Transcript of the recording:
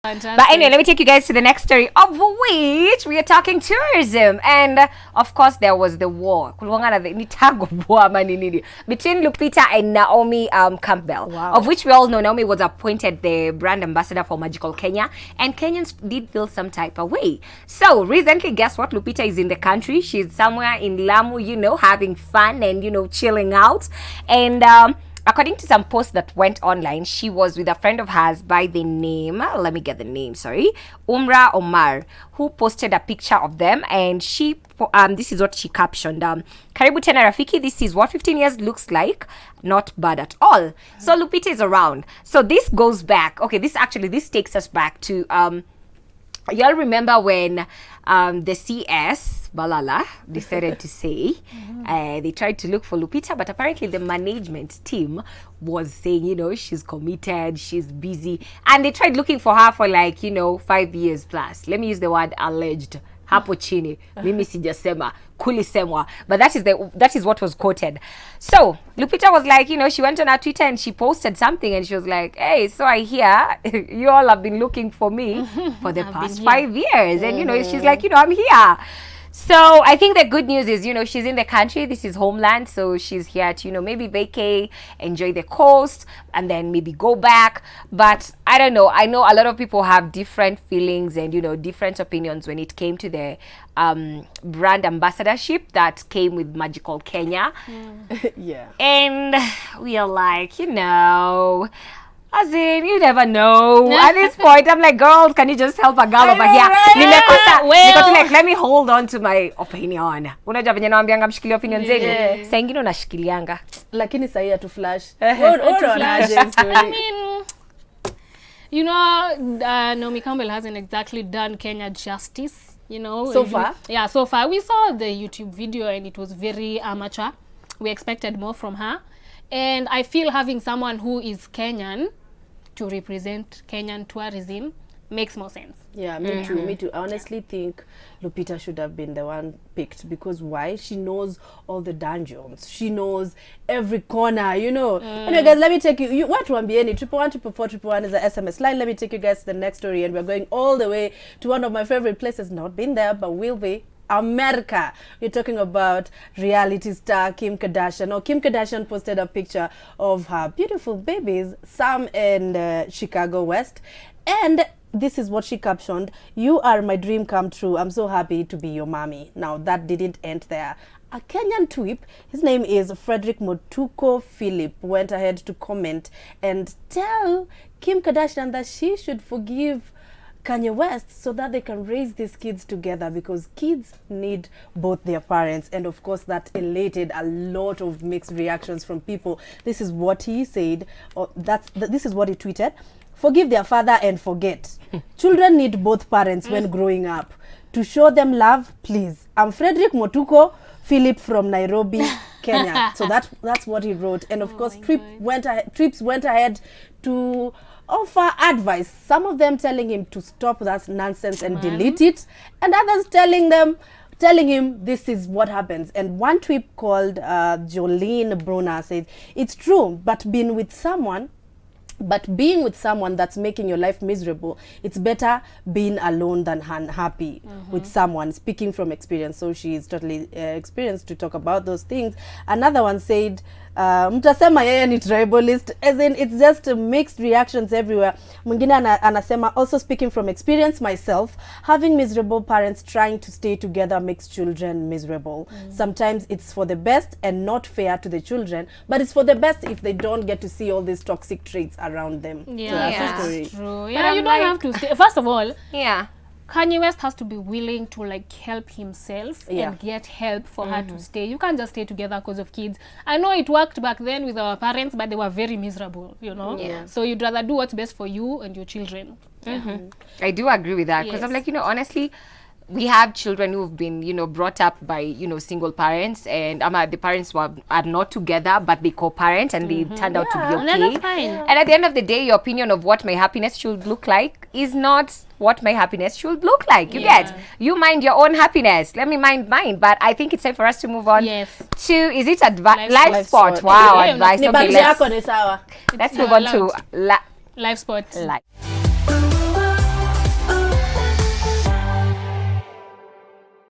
Fantastic. But anyway, let me take you guys to the next story, of which we are talking tourism. And of course, there was the war. Kulwanga ni tag of war between Lupita and Naomi Campbell. Wow. Of which we all know Naomi was appointed the brand ambassador for Magical Kenya. And Kenyans did feel some type of way. So recently, guess what? Lupita is in the country. She's somewhere in Lamu, having fun and, chilling out. And according to some posts that went online, she was with a friend of hers by the name, let me get the name, Umra Omar, who posted a picture of them, and she, this is what she captioned, Karibu tena Rafiki, this is what 15 years looks like, not bad at all. So Lupita is around. So this goes back, okay, this takes us back to, y'all remember when the CS Balala decided to say they tried to look for Lupita, but apparently the management team was saying, she's committed, she's busy, and they tried looking for her for 5 years plus. Let me use the word alleged. Hapo chini mimi sijasema kulisemwa, but that is what was quoted. So Lupita was like, she went on her Twitter and she posted something, and she was like, hey, so I hear you all have been looking for me for the past 5 years, and she's like, I'm here. So I think the good news is, she's in the country. This is homeland. So she's here to, maybe vacay, enjoy the coast, and then maybe go back. But I don't know. I know a lot of people have different feelings and, different opinions when it came to the brand ambassadorship that came with Magical Kenya. Yeah. And we are like, as in, you never know. At this point, I'm like, girls, can you just help a girl over here? Well, Because like, let me hold on to my opinion. Unajua venye naambianga mshikilia opinion zenu. Saa ingine unashikilianga. Lakini sahi ya to flash. I mean, Naomi Campbell hasn't exactly done Kenya justice, So far? Yeah, so far. We saw the YouTube video and it was very amateur. We expected more from her. And I feel having someone who is Kenyan to represent Kenyan tourism makes more sense. Yeah, me too. I honestly think Lupita should have been the one picked, because why? She knows all the dungeons. She knows every corner, Anyway, guys, let me take you what to ambieni 111 is the SMS line. Let me take you guys to the next story, and we're going all the way to one of my favorite places. Not been there, but will be. America. We're talking about reality star Kim Kardashian. Now, Kim Kardashian posted a picture of her beautiful babies, Sam and Chicago West. And this is what she captioned: "You are my dream come true. I'm so happy to be your mommy." Now, that didn't end there. A Kenyan tweep, his name is Frederick Motuko Philip, went ahead to comment and tell Kim Kardashian that she should forgive Kanye West so that they can raise these kids together, because kids need both their parents. And of course that elated a lot of mixed reactions from people. This is what he said, or this is what he tweeted: "Forgive their father and forget. Children need both parents when growing up. To show them love, please. I'm Frederick Motuko Philip from Nairobi, Kenya." So that's what he wrote. And of course Trips went ahead to offer advice, some of them telling him to stop that nonsense and delete it, and others telling him this is what happens. And one tweet called Jolene Brunner says, "It's true, but being with someone that's making your life miserable, it's better being alone than unhappy with someone," speaking from experience. So she is totally experienced to talk about those things. Another one said, mtasema yeye ni tribalist, as in it's just mixed reactions everywhere. Mwingine anasema, also speaking from experience myself, having miserable parents trying to stay together makes children miserable. Sometimes it's for the best and not fair to the children, but it's for the best if they don't get to see all these toxic traits around them. Yeah, so that's true. But Yeah, you I'm don't like, have to stay. First of all, Yeah. Kanye West has to be willing to help himself Yeah. and get help for her to stay. You can't just stay together because of kids. I know it worked back then with our parents, but they were very miserable, Yeah. So you'd rather do what's best for you and your children. I do agree with that, because Yes. I'm like, honestly, we have children who've been, brought up by, single parents, and the parents are not together, but they co-parent, and they turned out to be And okay. that's fine. And at the end of the day, your opinion of what my happiness should look like is not what my happiness should look like. You get? You mind your own happiness. Let me mind mine. But I think it's time for us to move on Yes. to, is it live Live sport? sport. Wow, Yeah, advice. Ni Okay, banjo yako ni sawa. let's move on to Live sport. live.